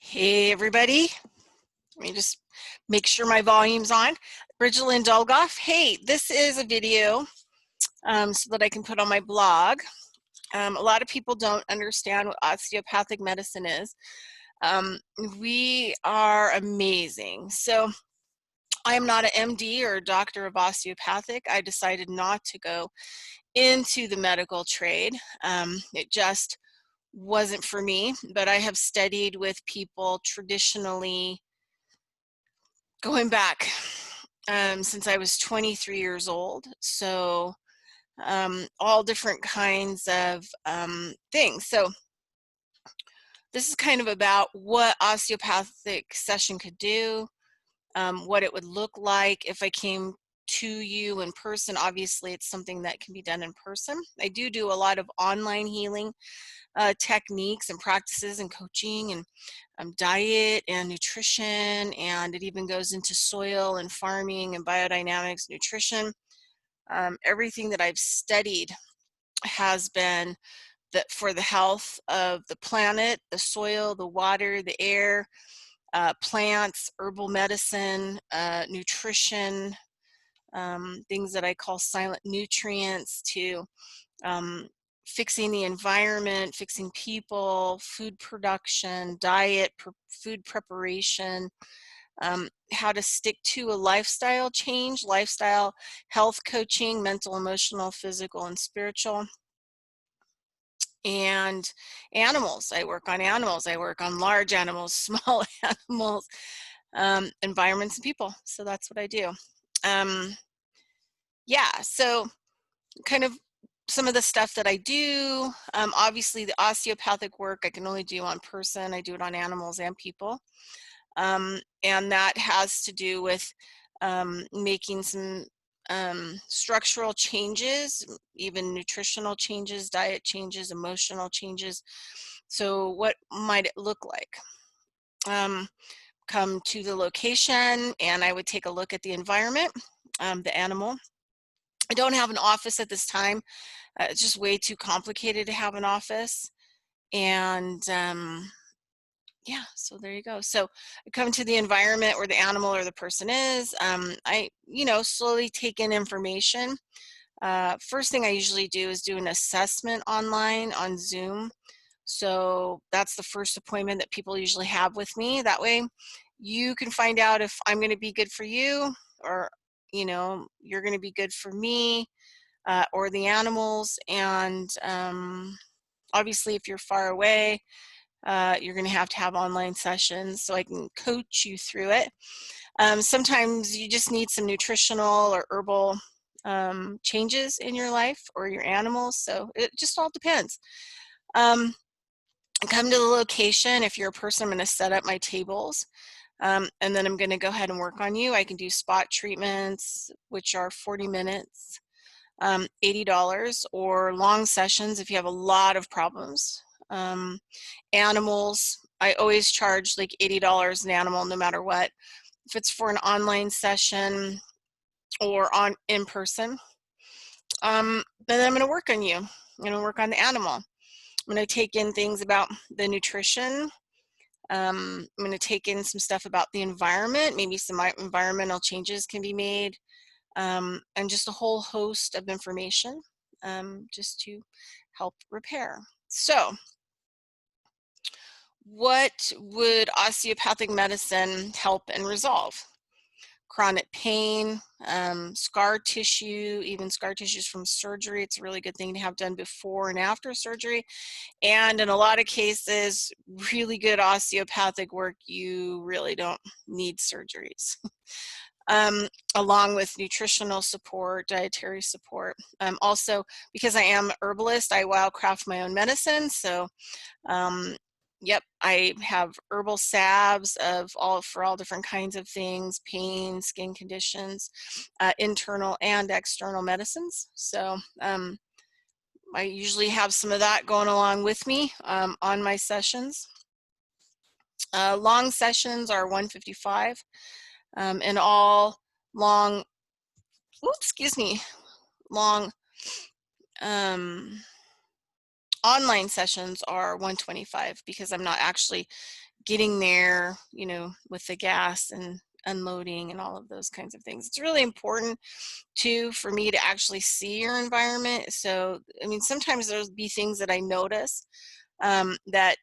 Hey everybody, let me just make sure my volume's on. Bridgette Dolgoff. Hey, this is a video so that I can put on my blog. A lot of people don't understand what osteopathic medicine is. We are amazing. So I am not an MD or a doctor of osteopathic. I decided not to go into the medical trade. It just wasn't for me, but I have studied with people traditionally going back since I was 23 years old. So all different kinds of things. So this is kind of about what osteopathic session could do, what it would look like if I came to you in person. Obviously, it's something that can be done in person. I do a lot of online healing techniques and practices and coaching and diet and nutrition, and it even goes into soil and farming and biodynamics, nutrition. Everything that I've studied has been for the health of the planet, the soil, the water, the air, plants, herbal medicine, nutrition, things that I call silent nutrients, to fixing the environment, fixing people, food production, diet, food preparation, how to stick to a lifestyle change, lifestyle health coaching, mental, emotional, physical, and spiritual. And animals, I work on animals. I work on large animals, small animals, environments, and people. So that's what I do. Yeah, so kind of some of the stuff that I do. Obviously, the osteopathic work I can only do on person. I do it on animals and people. And that has to do with making some structural changes, even nutritional changes, diet changes, emotional changes. So what might it look like? Come to the location and I would take a look at the environment, the animal. I don't have an office at this time. It's just way too complicated to have an office. And yeah, so there you go. So I come to the environment where the animal or the person is. I, slowly take in information. First thing I usually do is do an assessment online on Zoom. So that's the first appointment that people usually have with me. That way you can find out if I'm going to be good for you, or, you're going to be good for me, or the animals. And obviously, if you're far away, you're going to have online sessions so I can coach you through it. Sometimes you just need some nutritional or herbal changes in your life or your animals. So it just all depends. Come to the location. If you're a person, I'm going to set up my tables. And then I'm going to go ahead and work on you. I can do spot treatments, which are 40 minutes, $80, or long sessions if you have a lot of problems. Animals, I always charge like $80 an animal, no matter what. If it's for an online session or in person, then I'm going to work on you. I'm going to work on the animal. I'm going to take in things about the nutrition. I'm going to take in some stuff about the environment. Maybe some environmental changes can be made, and just a whole host of information just to help repair. So what would osteopathic medicine help and resolve? Chronic pain, scar tissue, even scar tissues from surgery. It's a really good thing to have done before and after surgery. And in a lot of cases, really good osteopathic work, you really don't need surgeries. Along with nutritional support, dietary support. Also, because I am a herbalist, I wildcraft my own medicine. So yep, I have herbal salves for all different kinds of things, pain, skin conditions, internal and external medicines. So I usually have some of that going along with me on my sessions. Long sessions are $155, and all long, long online sessions are 125 because I'm not actually getting there, you know, with the gas and unloading and all of those kinds of things. It's really important too for me to actually see your environment. So, I mean, sometimes there'll be things that I notice that,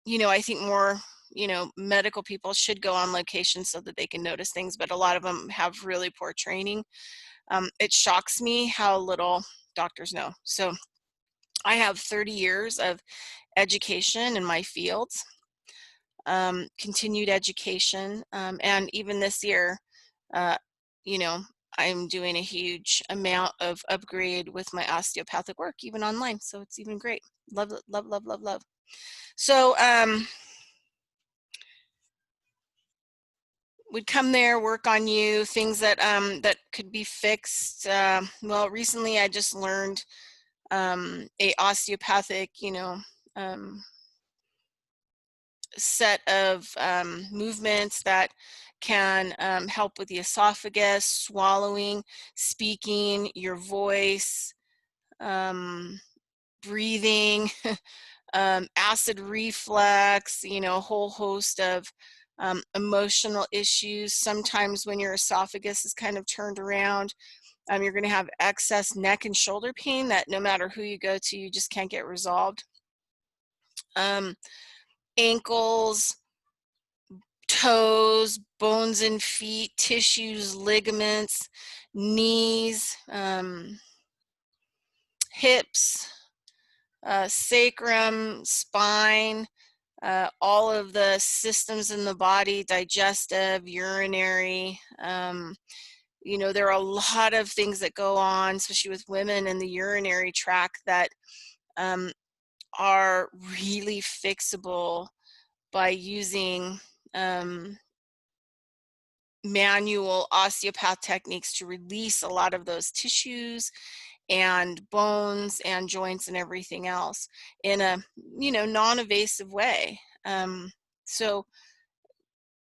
you know, I think more, you know, medical people should go on location so that they can notice things, but a lot of them have really poor training. It shocks me how little doctors know. So I have 30 years of education in my fields, continued education, and even this year, uh, you know, I'm doing a huge amount of upgrade with my osteopathic work, even online. So it's even great. Love it, love, love, love, love. So would come there, work on you, things that that could be fixed. Well, recently I just learned a osteopathic, you know, set of movements that can help with the esophagus, swallowing, speaking, your voice, breathing, acid reflux, you know, a whole host of emotional issues. Sometimes when your esophagus is kind of turned around, you're going to have excess neck and shoulder pain that no matter who you go to, you just can't get resolved. Ankles, toes, bones and feet, tissues, ligaments, knees, hips, sacrum, spine, all of the systems in the body, digestive, urinary. You know, there are a lot of things that go on, especially with women in the urinary tract, that are really fixable by using manual osteopath techniques to release a lot of those tissues and bones and joints and everything else in a, you know, non-invasive way. So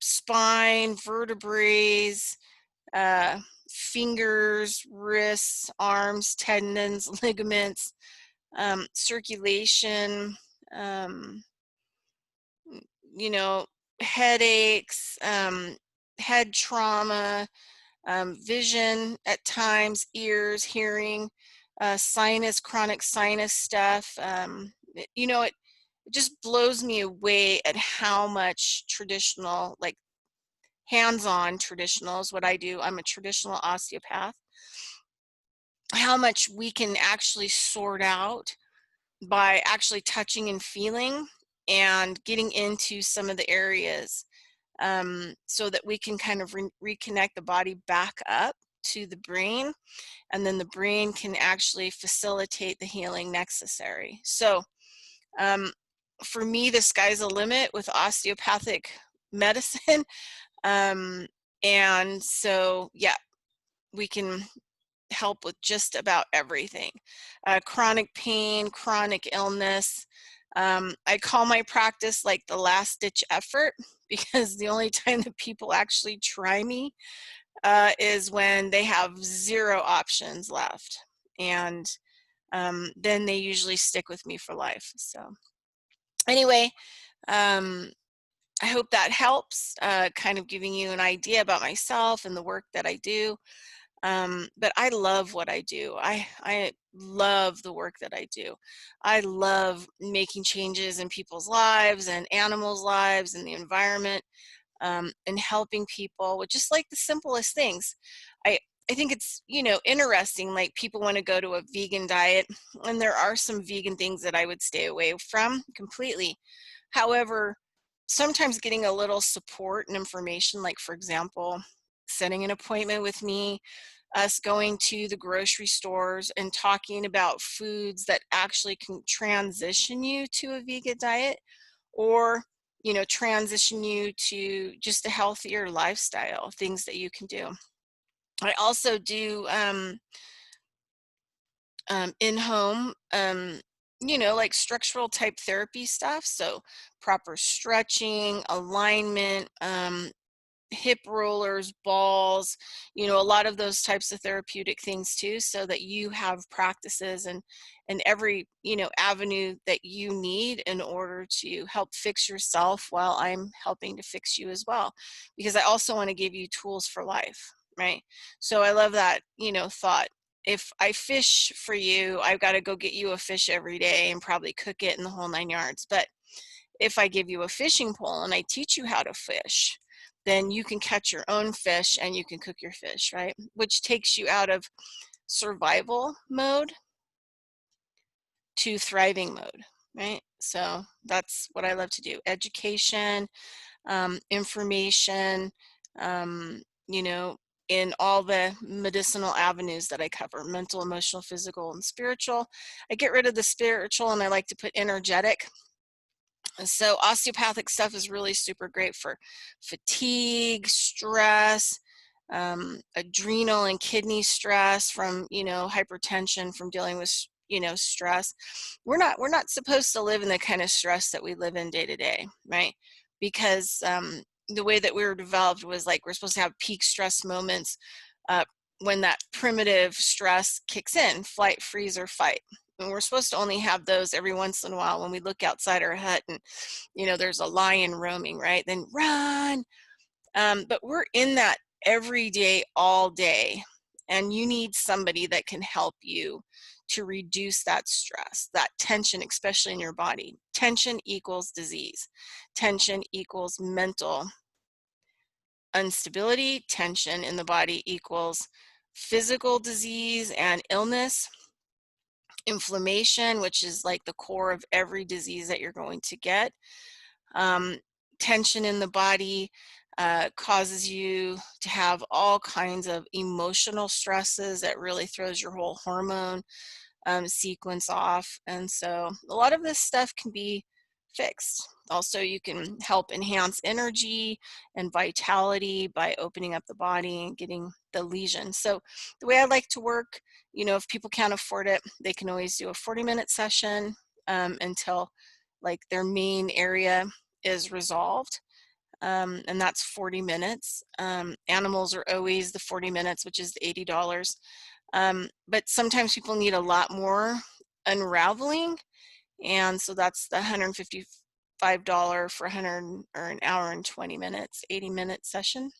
spine, vertebrae, fingers, wrists, arms, tendons, ligaments, circulation, you know, headaches, head trauma, vision at times, ears, hearing, sinus, chronic sinus stuff. You know, it just blows me away at how much traditional, like hands-on traditional is what I do. I'm a traditional osteopath. How much we can actually sort out by actually touching and feeling and getting into some of the areas, so that we can kind of reconnect the body back up to the brain, and then the brain can actually facilitate the healing necessary. So for me, the sky's the limit with osteopathic medicine. And so, yeah, we can help with just about everything. Chronic pain, chronic illness. I call my practice like the last ditch effort, because the only time that people actually try me is when they have zero options left. And then they usually stick with me for life. So anyway, I hope that helps, kind of giving you an idea about myself and the work that I do. But I love what I do. I love the work that I do. I love making changes in people's lives and animals' lives and the environment, and helping people with just like the simplest things. I, I think it's, you know, interesting, like people want to go to a vegan diet, and there are some vegan things that I would stay away from completely. However, sometimes getting a little support and information, like for example, setting an appointment with me, us going to the grocery stores and talking about foods that actually can transition you to a vegan diet, or, you know, transition you to just a healthier lifestyle, things that you can do. I also do in-home, you know, like structural type therapy stuff. So proper stretching, alignment, hip rollers, balls, you know, a lot of those types of therapeutic things too, so that you have practices and every, you know, avenue that you need in order to help fix yourself while I'm helping to fix you as well. Because I also want to give you tools for life, right? So I love that, you know, thought. If I fish for you, I've got to go get you a fish every day and probably cook it in the whole 9 yards. But if I give you a fishing pole and I teach you how to fish, then you can catch your own fish and you can cook your fish, right? Which takes you out of survival mode to thriving mode, right? So that's what I love to do. Education, information, you know, in all the medicinal avenues that I cover, mental, emotional, physical, and spiritual. I get rid of the spiritual and I like to put energetic. And so osteopathic stuff is really super great for fatigue, stress, adrenal and kidney stress from, you know, hypertension, from dealing with, you know, stress. We're not supposed to live in the kind of stress that we live in day to day, right? Because the way that we were developed was like we're supposed to have peak stress moments uh, when that primitive stress kicks in, flight, freeze, or fight. And we're supposed to only have those every once in a while when we look outside our hut and, you know, there's a lion roaming, right? Then run. But we're in that every day, all day. And you need somebody that can help you to reduce that stress, that tension, especially in your body. Tension equals disease. Tension equals mental instability. Tension in the body equals physical disease and illness. Inflammation, which is like the core of every disease that you're going to get. Tension in the body causes you to have all kinds of emotional stresses that really throws your whole hormone sequence off. And so a lot of this stuff can be fixed. Also, you can help enhance energy and vitality by opening up the body and getting the lesion. So the way I like to work, you know, if people can't afford it, they can always do a 40-minute session until like their main area is resolved. And that's 40 minutes. Animals are always the 40 minutes, which is $80. But sometimes people need a lot more unraveling. And so that's the $155 for 100 or an hour and 20 minutes, 80-minute session.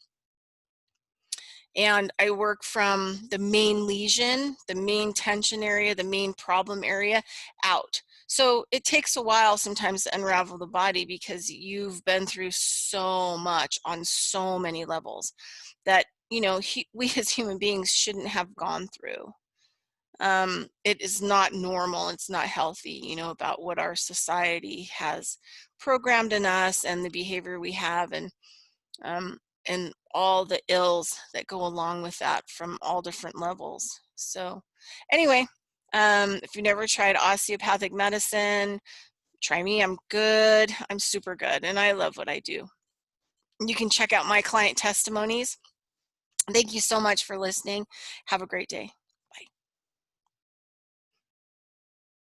And I work from the main lesion, the main tension area, the main problem area out. So it takes a while sometimes to unravel the body because you've been through so much on so many levels that, you know, we as human beings shouldn't have gone through. It is not normal, it's not healthy, you know, about what our society has programmed in us and the behavior we have, and all the ills that go along with that from all different levels. So anyway, if you've never tried osteopathic medicine, try me. I'm good. I'm super good, and I love what I do. You can check out my client testimonies. Thank you so much for listening. Have a great day.